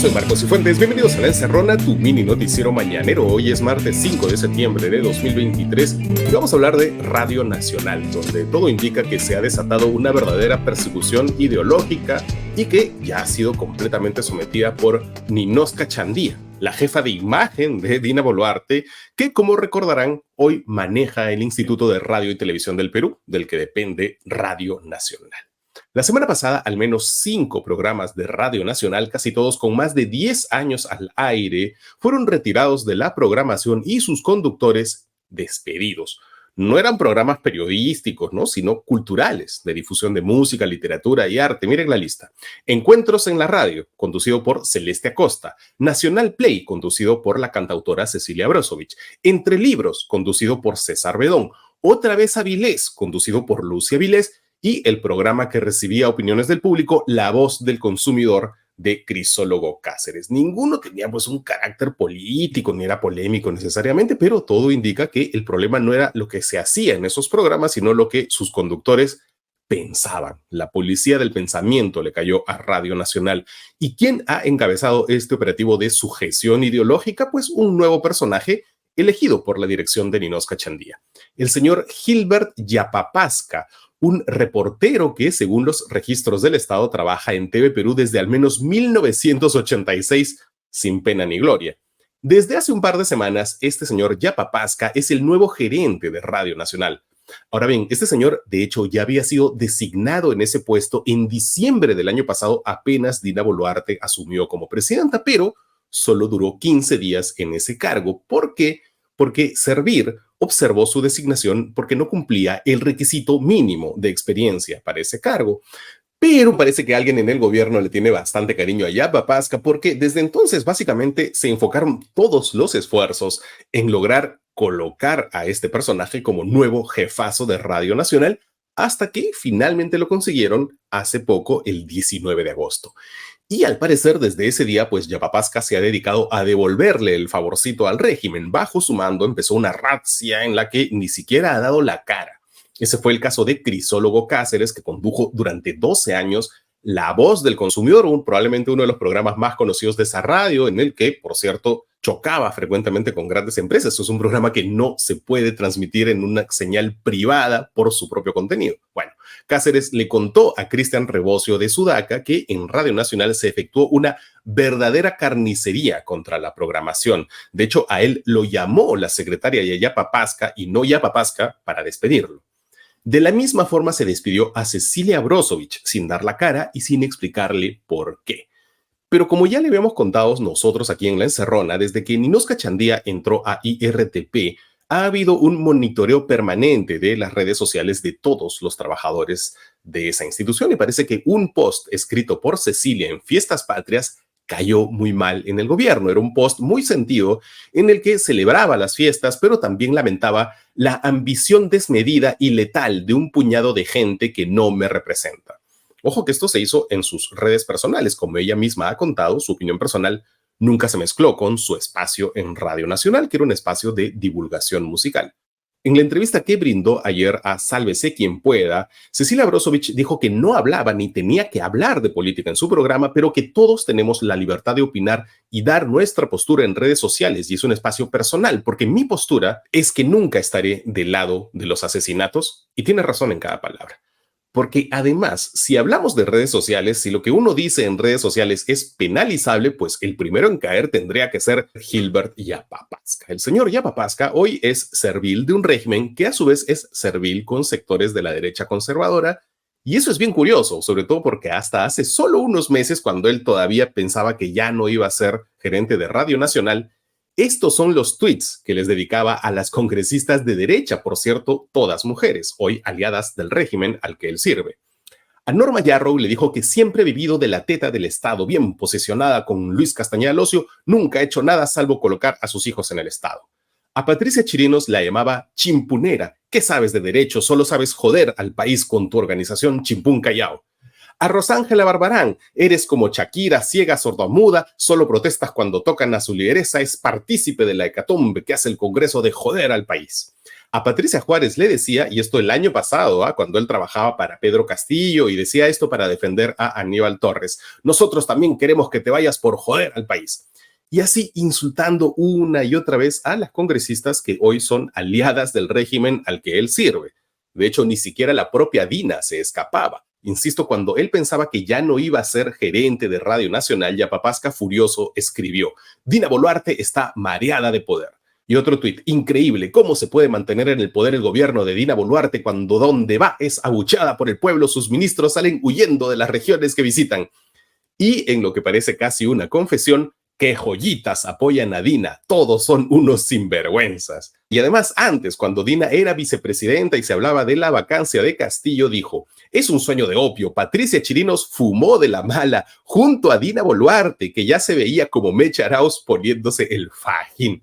soy Marcos Cifuentes, bienvenidos a La Encerrona, tu mini noticiero mañanero. Hoy es martes 5 de septiembre de 2023 y vamos a hablar de Radio Nacional, donde todo indica que se ha desatado una verdadera persecución ideológica y que ya ha sido completamente sometida por Ninosca Chandía, la jefa de imagen de Dina Boluarte, que, como recordarán, hoy maneja el Instituto de Radio y Televisión del Perú, del que depende Radio Nacional. La semana pasada, al menos 5 programas de Radio Nacional, casi todos con más de 10 años al aire, fueron retirados de la programación y sus conductores despedidos. No eran programas periodísticos, ¿no?, sino culturales, de difusión de música, literatura y arte. Miren la lista. Encuentros en la radio, conducido por Celeste Acosta. Nacional Play, conducido por la cantautora Cecilia Brozovich. Entre Libros, conducido por César Bedón. Otra vez Avilés, conducido por Lucy Avilés. Y el programa que recibía opiniones del público, La Voz del Consumidor, de Crisólogo Cáceres. Ninguno tenía pues un carácter político ni era polémico necesariamente, pero todo indica que el problema no era lo que se hacía en esos programas, sino lo que sus conductores pensaban. La policía del pensamiento le cayó a Radio Nacional. ¿Y quién ha encabezado este operativo de sujeción ideológica? Pues un nuevo personaje elegido por la dirección de Ninosca Chandía. El señor Gilbert Yapapasca, un reportero que, según los registros del Estado, trabaja en TV Perú desde al menos 1986 sin pena ni gloria. Desde hace un par de semanas, este señor Yapapasca es el nuevo gerente de Radio Nacional. Ahora bien, este señor, de hecho, ya había sido designado en ese puesto en diciembre del año pasado, apenas Dina Boluarte asumió como presidenta, pero solo duró 15 días en ese cargo. ¿Por qué? Porque Servir observó su designación porque no cumplía el requisito mínimo de experiencia para ese cargo. Pero parece que alguien en el gobierno le tiene bastante cariño a Yapapasca porque desde entonces básicamente se enfocaron todos los esfuerzos en lograr colocar a este personaje como nuevo jefazo de Radio Nacional hasta que finalmente lo consiguieron hace poco, el 19 de agosto. Y al parecer desde ese día, pues Yapapasca se ha dedicado a devolverle el favorcito al régimen. Bajo su mando empezó una razzia en la que ni siquiera ha dado la cara. Ese fue el caso de Crisólogo Cáceres, que condujo durante 12 años La Voz del Consumidor, probablemente uno de los programas más conocidos de esa radio, en el que, por cierto, chocaba frecuentemente con grandes empresas. Es un programa que no se puede transmitir en una señal privada por su propio contenido. Bueno, Cáceres le contó a Cristian Rebocio de Sudaca que en Radio Nacional se efectuó una verdadera carnicería contra la programación. De hecho, a él lo llamó la secretaria Yapapasca y no Yapapasca para despedirlo. De la misma forma se despidió a Cecilia Brozovich sin dar la cara y sin explicarle por qué. Pero como ya le habíamos contado nosotros aquí en La Encerrona, desde que Ninosca Chandía entró a IRTP, ha habido un monitoreo permanente de las redes sociales de todos los trabajadores de esa institución y parece que un post escrito por Cecilia en Fiestas Patrias cayó muy mal en el gobierno. Era un post muy sentido en el que celebraba las fiestas, pero también lamentaba la ambición desmedida y letal de un puñado de gente que no me representa. Ojo que esto se hizo en sus redes personales. Como ella misma ha contado, su opinión personal nunca se mezcló con su espacio en Radio Nacional, que era un espacio de divulgación musical. En la entrevista que brindó ayer a Sálvese quien pueda, Cecilia Brozovich dijo que no hablaba ni tenía que hablar de política en su programa, pero que todos tenemos la libertad de opinar y dar nuestra postura en redes sociales, y es un espacio personal, porque mi postura es que nunca estaré del lado de los asesinatos, y tiene razón en cada palabra. Porque además, si hablamos de redes sociales, si lo que uno dice en redes sociales es penalizable, pues el primero en caer tendría que ser Gilbert Yapapasca. El señor Yapapasca hoy es servil de un régimen que a su vez es servil con sectores de la derecha conservadora. Y eso es bien curioso, sobre todo porque hasta hace solo unos meses, cuando él todavía pensaba que ya no iba a ser gerente de Radio Nacional, estos son los tweets que les dedicaba a las congresistas de derecha, por cierto, todas mujeres, hoy aliadas del régimen al que él sirve. A Norma Yarrow le dijo que siempre ha vivido de la teta del Estado, bien posicionada con Luis Castañeda Locio, nunca ha hecho nada salvo colocar a sus hijos en el Estado. A Patricia Chirinos la llamaba chimpunera. ¿Qué sabes de derecho? Solo sabes joder al país con tu organización Chimpún Callao. A Rosángela Barbarán, eres como Shakira, ciega, sordomuda, solo protestas cuando tocan a su lideresa, es partícipe de la hecatombe que hace el Congreso de joder al país. A Patricia Juárez le decía, y esto el año pasado, cuando él trabajaba para Pedro Castillo y decía esto para defender a Aníbal Torres, nosotros también queremos que te vayas por joder al país. Y así insultando una y otra vez a las congresistas que hoy son aliadas del régimen al que él sirve. De hecho, ni siquiera la propia Dina se escapaba. Insisto, cuando él pensaba que ya no iba a ser gerente de Radio Nacional, Yapapazca furioso escribió: Dina Boluarte está mareada de poder. Y otro tuit: increíble, ¿cómo se puede mantener en el poder el gobierno de Dina Boluarte cuando donde va es abucheada por el pueblo, sus ministros salen huyendo de las regiones que visitan? Y en lo que parece casi una confesión, ¡qué joyitas apoyan a Dina! Todos son unos sinvergüenzas. Y además, antes, cuando Dina era vicepresidenta y se hablaba de la vacancia de Castillo, dijo: es un sueño de opio, Patricia Chirinos fumó de la mala junto a Dina Boluarte, que ya se veía como Mecha Arauz poniéndose el fajín.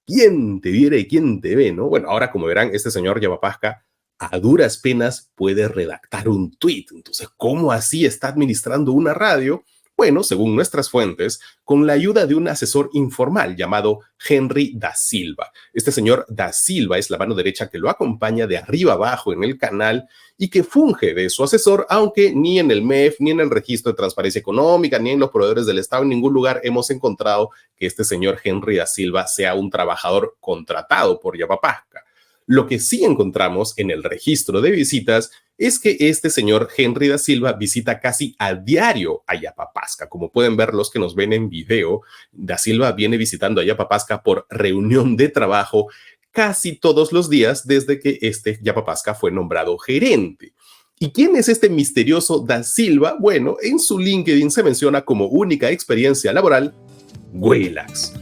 ¿Quién te viera y quién te ve, no? Bueno, ahora como verán, este señor Yapapazca a duras penas puede redactar un tuit. Entonces, ¿cómo así está administrando una radio? Bueno, según nuestras fuentes, con la ayuda de un asesor informal llamado Henry da Silva. Este señor da Silva es la mano derecha que lo acompaña de arriba abajo en el canal y que funge de su asesor, aunque ni en el MEF, ni en el Registro de Transparencia Económica, ni en los proveedores del Estado, en ningún lugar hemos encontrado que este señor Henry da Silva sea un trabajador contratado por Yapapazca. Lo que sí encontramos en el registro de visitas es que este señor Henry da Silva visita casi a diario a Yapapazca. Como pueden ver los que nos ven en video, da Silva viene visitando a Yapapazca por reunión de trabajo casi todos los días desde que este Yapapazca fue nombrado gerente. ¿Y quién es este misterioso da Silva? Bueno, en su LinkedIn se menciona como única experiencia laboral Willax.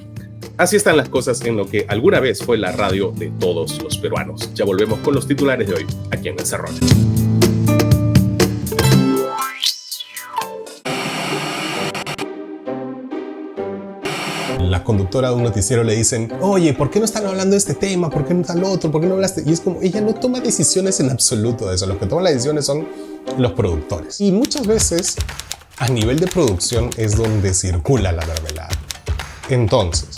Así están las cosas en lo que alguna vez fue la radio de todos los peruanos. Ya volvemos con los titulares de hoy, aquí en Encerrona. La conductora de un noticiero le dicen: oye, ¿por qué no están hablando de este tema? ¿Por qué no tal otro? ¿Por qué no hablaste? Y es como, ella no toma decisiones en absoluto de eso. Los que toman las decisiones son los productores. Y muchas veces, a nivel de producción, es donde circula la mermelada. Entonces,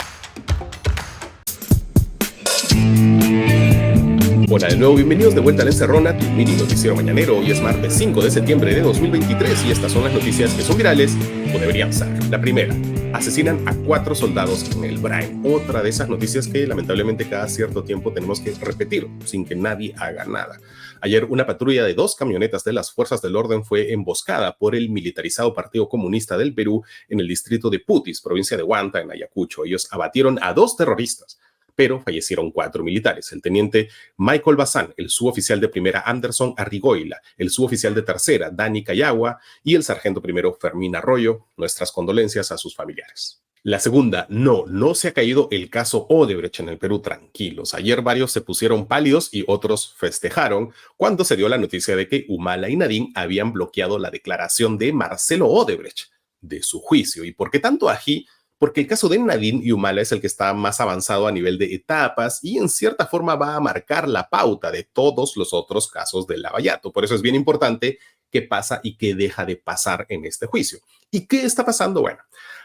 hola de nuevo, bienvenidos de vuelta a La Encerrona, tu mini noticiero mañanero. Hoy es martes 5 de septiembre de 2023 y estas son las noticias que son virales o deberían ser. La primera: asesinan a 4 soldados en el Brain. Otra de esas noticias que lamentablemente cada cierto tiempo tenemos que repetir sin que nadie haga nada. Ayer una patrulla de 2 camionetas de las fuerzas del orden fue emboscada por el militarizado Partido Comunista del Perú en el distrito de Putis, provincia de Huanta, en Ayacucho. Ellos abatieron a 2 terroristas, pero fallecieron 4 militares: el teniente Michael Bazán, el suboficial de primera Anderson Arrigoila, el suboficial de tercera Dani Cayagua y el sargento primero Fermín Arroyo. Nuestras condolencias a sus familiares. La segunda: no se ha caído el caso Odebrecht en el Perú, tranquilos. Ayer varios se pusieron pálidos y otros festejaron cuando se dio la noticia de que Humala y Nadine habían bloqueado la declaración de Marcelo Odebrecht de su juicio. ¿Y por qué tanto ají? Porque el caso de Nadine y Humala es el que está más avanzado a nivel de etapas y en cierta forma va a marcar la pauta de todos los otros casos del Lavallato. Por eso es bien importante qué pasa y qué deja de pasar en este juicio. ¿Y qué está pasando? Bueno,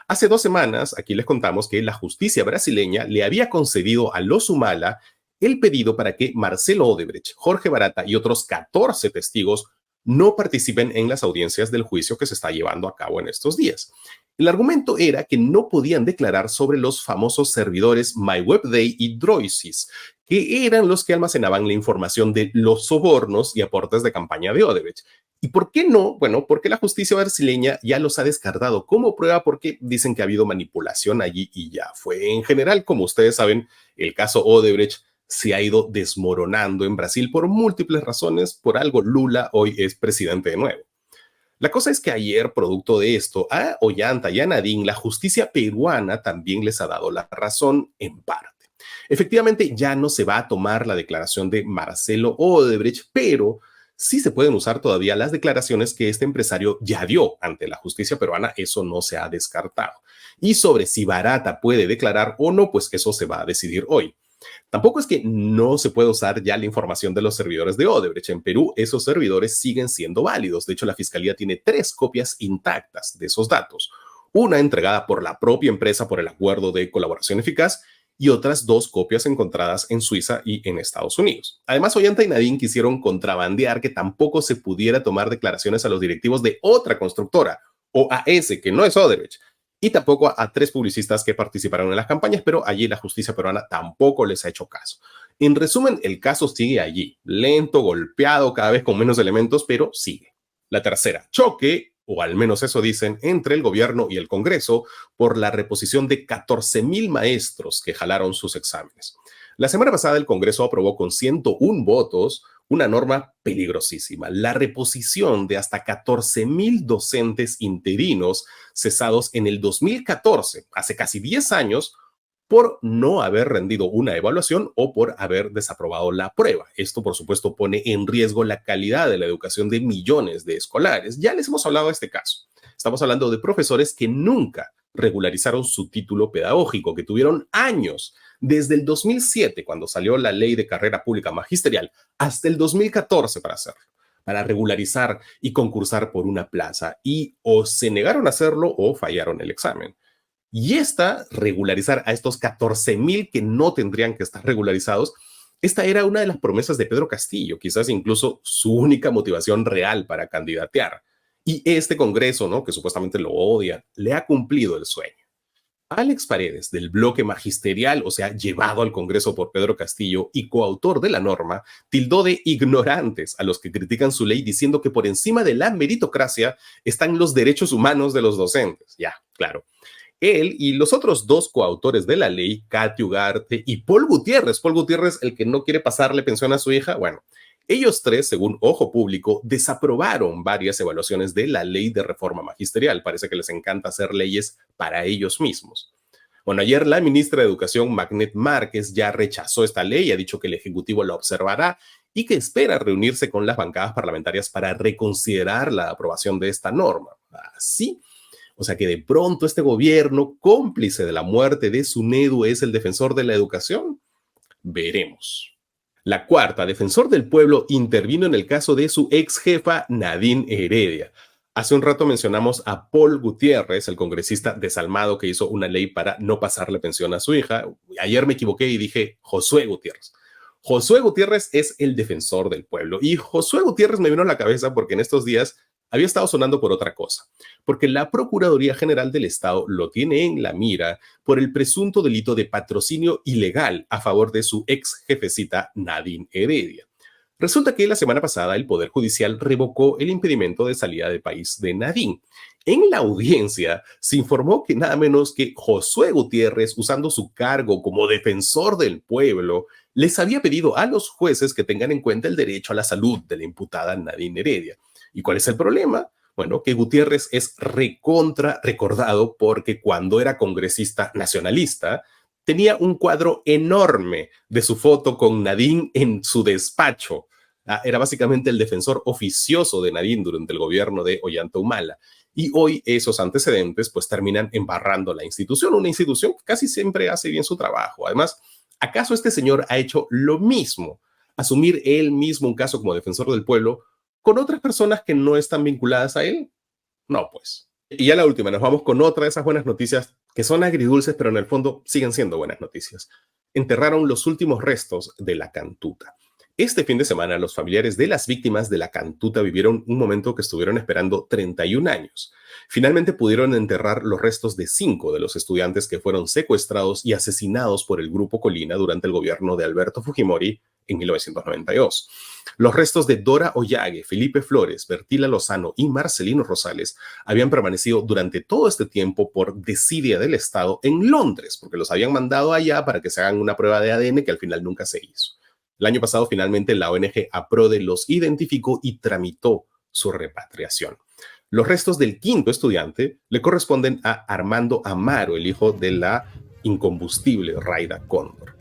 hace 2 semanas aquí les contamos que la justicia brasileña le había concedido a los Humala el pedido para que Marcelo Odebrecht, Jorge Barata y otros 14 testigos no participen en las audiencias del juicio que se está llevando a cabo en estos días. El argumento era que no podían declarar sobre los famosos servidores MyWebDay y Droidsys, que eran los que almacenaban la información de los sobornos y aportes de campaña de Odebrecht. ¿Y por qué no? Bueno, porque la justicia brasileña ya los ha descartado como prueba porque dicen que ha habido manipulación allí y ya fue. En general, como ustedes saben, el caso Odebrecht se ha ido desmoronando en Brasil por múltiples razones. Por algo Lula hoy es presidente de nuevo. La cosa es que ayer, producto de esto, a Ollanta y a Nadine, la justicia peruana también les ha dado la razón en parte. Efectivamente, ya no se va a tomar la declaración de Marcelo Odebrecht, pero sí se pueden usar todavía las declaraciones que este empresario ya dio ante la justicia peruana. Eso no se ha descartado. Y sobre si Barata puede declarar o no, pues eso se va a decidir hoy. Tampoco es que no se pueda usar ya la información de los servidores de Odebrecht. En Perú, esos servidores siguen siendo válidos. De hecho, la Fiscalía tiene 3 copias intactas de esos datos. Una entregada por la propia empresa por el acuerdo de colaboración eficaz y otras 2 copias encontradas en Suiza y en Estados Unidos. Además, Ollanta y Nadine quisieron contrabandear que tampoco se pudiera tomar declaraciones a los directivos de otra constructora, OAS, que no es Odebrecht, y tampoco a 3 publicistas que participaron en las campañas, pero allí la justicia peruana tampoco les ha hecho caso. En resumen, el caso sigue allí, lento, golpeado, cada vez con menos elementos, pero sigue. La tercera, choque, o al menos eso dicen, entre el gobierno y el Congreso por la reposición de 14,000 maestros que jalaron sus exámenes. La semana pasada el Congreso aprobó con 101 votos una norma peligrosísima, la reposición de hasta 14,000 docentes interinos cesados en el 2014, hace casi 10 años, por no haber rendido una evaluación o por haber desaprobado la prueba. Esto, por supuesto, pone en riesgo la calidad de la educación de millones de escolares. Ya les hemos hablado de este caso. Estamos hablando de profesores que nunca regularizaron su título pedagógico, que tuvieron años, desde el 2007, cuando salió la ley de carrera pública magisterial, hasta el 2014 para hacerlo, para regularizar y concursar por una plaza, y o se negaron a hacerlo o fallaron el examen. Y regularizar a estos 14,000 que no tendrían que estar regularizados, esta era una de las promesas de Pedro Castillo, quizás incluso su única motivación real para candidatear. Y este Congreso, ¿no?, que supuestamente lo odia, le ha cumplido el sueño. Alex Paredes, del bloque magisterial, o sea, llevado al Congreso por Pedro Castillo y coautor de la norma, tildó de ignorantes a los que critican su ley diciendo que por encima de la meritocracia están los derechos humanos de los docentes. Ya, claro. Él y los otros 2 coautores de la ley, Katy Ugarte y Paul Gutiérrez, el que no quiere pasarle pensión a su hija, bueno, ellos 3, según Ojo Público, desaprobaron varias evaluaciones de la ley de reforma magisterial. Parece que les encanta hacer leyes para ellos mismos. Bueno, ayer la ministra de Educación, Magnet Márquez, ya rechazó esta ley y ha dicho que el Ejecutivo la observará y que espera reunirse con las bancadas parlamentarias para reconsiderar la aprobación de esta norma. Así, o sea que de pronto este gobierno, cómplice de la muerte de Sunedu, es el defensor de la educación. Veremos. La cuarta, Defensor del Pueblo, intervino en el caso de su ex jefa Nadine Heredia. Hace un rato mencionamos a Paul Gutiérrez, el congresista desalmado que hizo una ley para no pasarle pensión a su hija. Ayer me equivoqué y dije Josué Gutiérrez. Josué Gutiérrez es el Defensor del Pueblo. Y Josué Gutiérrez me vino a la cabeza porque en estos días había estado sonando por otra cosa, porque la Procuraduría General del Estado lo tiene en la mira por el presunto delito de patrocinio ilegal a favor de su ex jefecita Nadine Heredia. Resulta que la semana pasada el Poder Judicial revocó el impedimento de salida del país de Nadine. En la audiencia se informó que nada menos que Josué Gutiérrez, usando su cargo como defensor del pueblo, les había pedido a los jueces que tengan en cuenta el derecho a la salud de la imputada Nadine Heredia. ¿Y cuál es el problema? Bueno, que Gutiérrez es recordado porque cuando era congresista nacionalista, tenía un cuadro enorme de su foto con Nadine en su despacho. Era básicamente el defensor oficioso de Nadine durante el gobierno de Ollanta Humala. Y hoy esos antecedentes pues terminan embarrando la institución, una institución que casi siempre hace bien su trabajo. Además, ¿acaso este señor ha hecho lo mismo? Asumir él mismo un caso como defensor del pueblo con otras personas que no están vinculadas a él. No, pues. Y ya la última, nos vamos con otra de esas buenas noticias que son agridulces, pero en el fondo siguen siendo buenas noticias. Enterraron los últimos restos de la Cantuta. Este fin de semana, los familiares de las víctimas de la Cantuta vivieron un momento que estuvieron esperando 31 años. Finalmente pudieron enterrar los restos de 5 de los estudiantes que fueron secuestrados y asesinados por el Grupo Colina durante el gobierno de Alberto Fujimori en 1992. Los restos de Dora Ollage, Felipe Flores, Bertila Lozano y Marcelino Rosales habían permanecido durante todo este tiempo por desidia del Estado en Londres, porque los habían mandado allá para que se hagan una prueba de ADN que al final nunca se hizo. El año pasado, finalmente, la ONG APRODE los identificó y tramitó su repatriación. Los restos del 5º estudiante le corresponden a Armando Amaro, el hijo de la incombustible Raida Cóndor.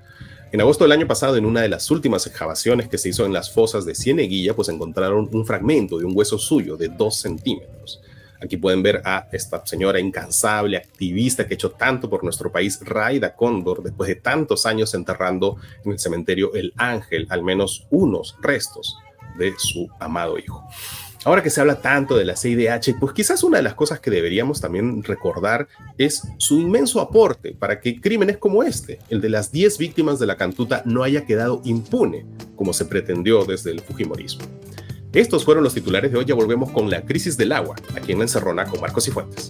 En agosto del año pasado, en una de las últimas excavaciones que se hizo en las fosas de Cieneguilla, pues encontraron un fragmento de un hueso suyo de 2 centímetros. Aquí pueden ver a esta señora incansable, activista que ha hecho tanto por nuestro país, Raida Cóndor, después de tantos años enterrando en el cementerio El Ángel al menos unos restos de su amado hijo. Ahora que se habla tanto de la CIDH, pues quizás una de las cosas que deberíamos también recordar es su inmenso aporte para que crímenes como este, el de las 10 víctimas de la Cantuta, no haya quedado impune, como se pretendió desde el fujimorismo. Estos fueron los titulares de hoy. Ya volvemos con la crisis del agua, aquí en La Encerrona con Marcos Cifuentes.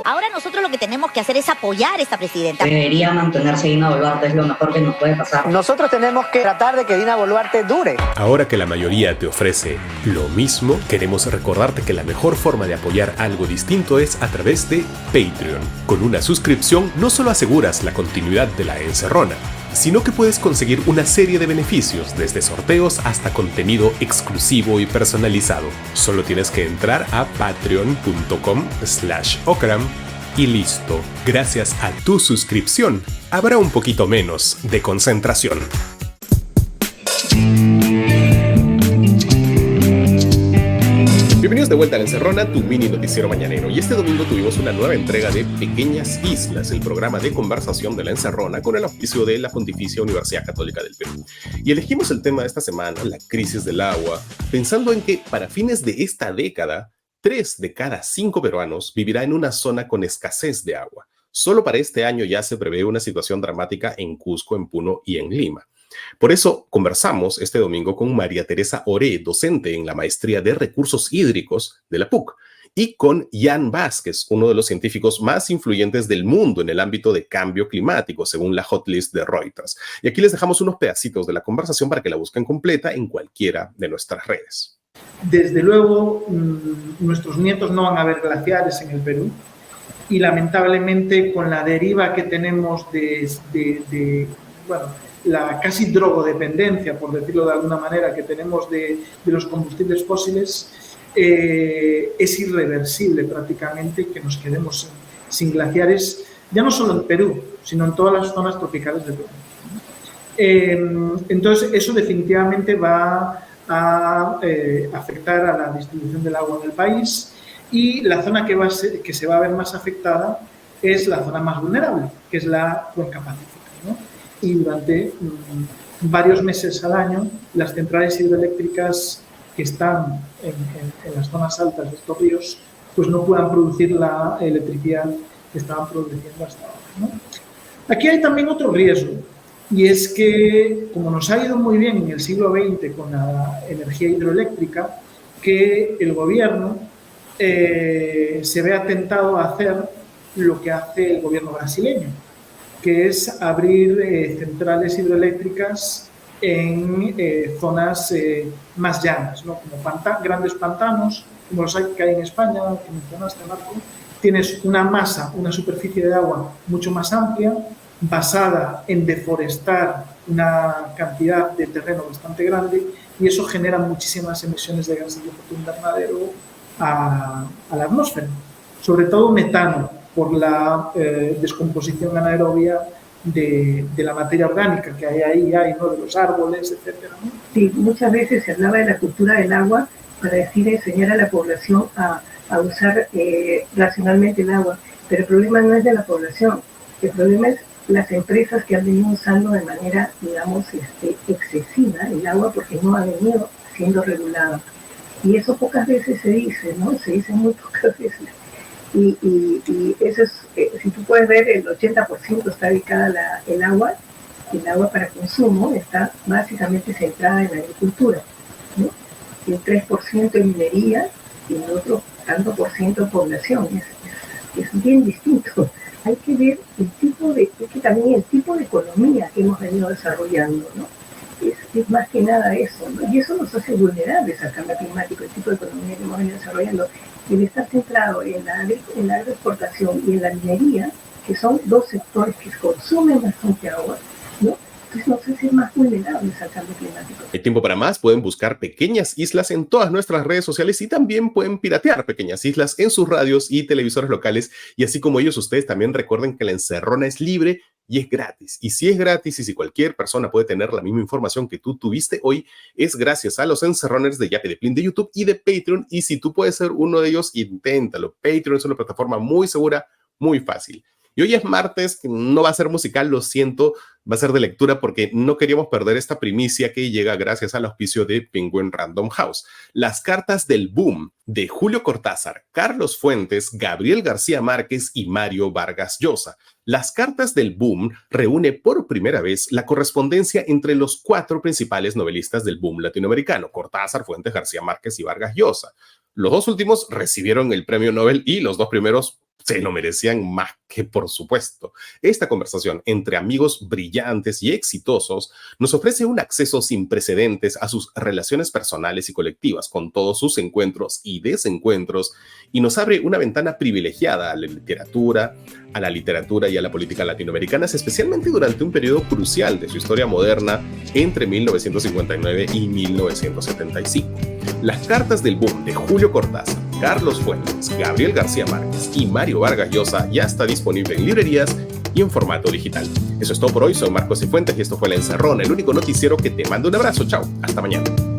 Ahora nosotros lo que tenemos que hacer es apoyar a esta presidenta. Debería mantenerse Dina Boluarte, es lo mejor que nos puede pasar. Nosotros tenemos que tratar de que Dina Boluarte dure. Ahora que la mayoría te ofrece lo mismo, queremos recordarte que la mejor forma de apoyar algo distinto es a través de Patreon. Con una suscripción no solo aseguras la continuidad de La Encerrona, sino que puedes conseguir una serie de beneficios, desde sorteos hasta contenido exclusivo y personalizado. Solo tienes que entrar a patreon.com/Okram y listo. Gracias a tu suscripción, habrá un poquito menos de concentración. Bienvenidos de vuelta a La Encerrona, tu mini noticiero mañanero. Y este domingo tuvimos una nueva entrega de Pequeñas Islas, el programa de conversación de La Encerrona con el auspicio de la Pontificia Universidad Católica del Perú. Y elegimos el tema de esta semana, la crisis del agua, pensando en que para fines de esta década, 3 de cada 5 peruanos vivirá en una zona con escasez de agua. Solo para este año ya se prevé una situación dramática en Cusco, en Puno y en Lima. Por eso conversamos este domingo con María Teresa Oré, docente en la Maestría de Recursos Hídricos de la PUC, y con Jan Vázquez, uno de los científicos más influyentes del mundo en el ámbito de cambio climático, según la hotlist de Reuters. Y aquí les dejamos unos pedacitos de la conversación para que la busquen completa en cualquiera de nuestras redes. Desde luego, nuestros nietos no van a ver glaciares en el Perú, y lamentablemente con la deriva que tenemos la casi drogodependencia, por decirlo de alguna manera, que tenemos de los combustibles fósiles, es irreversible prácticamente que nos quedemos sin glaciares, ya no solo en Perú, sino en todas las zonas tropicales del planeta. Entonces, eso definitivamente va a afectar a la distribución del agua en el país, y la zona que se va a ver más afectada es la zona más vulnerable, que es la cuenca pacífica, ¿no? Y durante varios meses al año, las centrales hidroeléctricas que están en las zonas altas de estos ríos, pues no puedan producir la electricidad que estaban produciendo hasta ahora, ¿no? Aquí hay también otro riesgo, y es que, como nos ha ido muy bien en el siglo XX con la energía hidroeléctrica, que el gobierno se ve atentado a hacer lo que hace el gobierno brasileño, que es abrir centrales hidroeléctricas en zonas más llanas, ¿no? Como grandes pantanos, como los que hay en España, que mencionaste, Marco. Tienes una superficie de agua mucho más amplia, basada en deforestar una cantidad de terreno bastante grande, y eso genera muchísimas emisiones de gases de efecto invernadero a la atmósfera, sobre todo metano, por la descomposición anaerobia de la materia orgánica que hay ahí, ¿no? De los árboles, etcétera, ¿no? Sí, muchas veces se hablaba de la cultura del agua para enseñar a la población a usar racionalmente el agua, pero el problema no es de la población, el problema es las empresas que han venido usando de manera, digamos, excesiva el agua, porque no ha venido siendo regulada. Y eso pocas veces se dice, ¿no? Se dice muy pocas veces. Y eso es, si tú puedes ver, el 80% está dedicada el agua para consumo, está básicamente centrada en la agricultura, ¿no? Y el 3% en minería y el otro tanto por ciento en población. Es bien distinto. Hay que ver también el tipo de economía que hemos venido desarrollando, ¿no? Es más que nada eso, ¿no? Y eso nos hace vulnerables al cambio climático, el tipo de economía que hemos venido desarrollando. El estar centrado en la agroexportación y en la minería, que son dos sectores que consumen bastante agua, ¿no? Entonces nos hace más vulnerables al cambio climático. Hay tiempo para más. Pueden buscar Pequeñas Islas en todas nuestras redes sociales, y también pueden piratear Pequeñas Islas en sus radios y televisores locales. Y así como ellos, ustedes también recuerden que La Encerrona es libre y es gratis. Y si es gratis y si cualquier persona puede tener la misma información que tú tuviste hoy, es gracias a los encerroners de Yape, de Plin, de YouTube y de Patreon. Y si tú puedes ser uno de ellos, inténtalo. Patreon es una plataforma muy segura, muy fácil. Y hoy es martes, no va a ser musical, lo siento, va a ser de lectura porque no queríamos perder esta primicia que llega gracias al auspicio de Penguin Random House. Las cartas del boom de Julio Cortázar, Carlos Fuentes, Gabriel García Márquez y Mario Vargas Llosa. Las cartas del boom reúne por primera vez la correspondencia entre los 4 principales novelistas del boom latinoamericano, Cortázar, Fuentes, García Márquez y Vargas Llosa. Los 2 últimos recibieron el premio Nobel y los 2 primeros se lo merecían más que por supuesto. Esta conversación entre amigos brillantes y exitosos nos ofrece un acceso sin precedentes a sus relaciones personales y colectivas, con todos sus encuentros y desencuentros, y nos abre una ventana privilegiada a la literatura y a la política latinoamericanas, especialmente durante un periodo crucial de su historia moderna entre 1959 y 1975. Las cartas del boom de Julio Cortázar, Carlos Fuentes, Gabriel García Márquez y Mario Vargas Llosa ya está disponible en librerías y en formato digital. Eso es todo por hoy. Soy Marcos Cifuentes y esto fue La Encerrona, el único noticiero que te manda un abrazo. Chao, hasta mañana.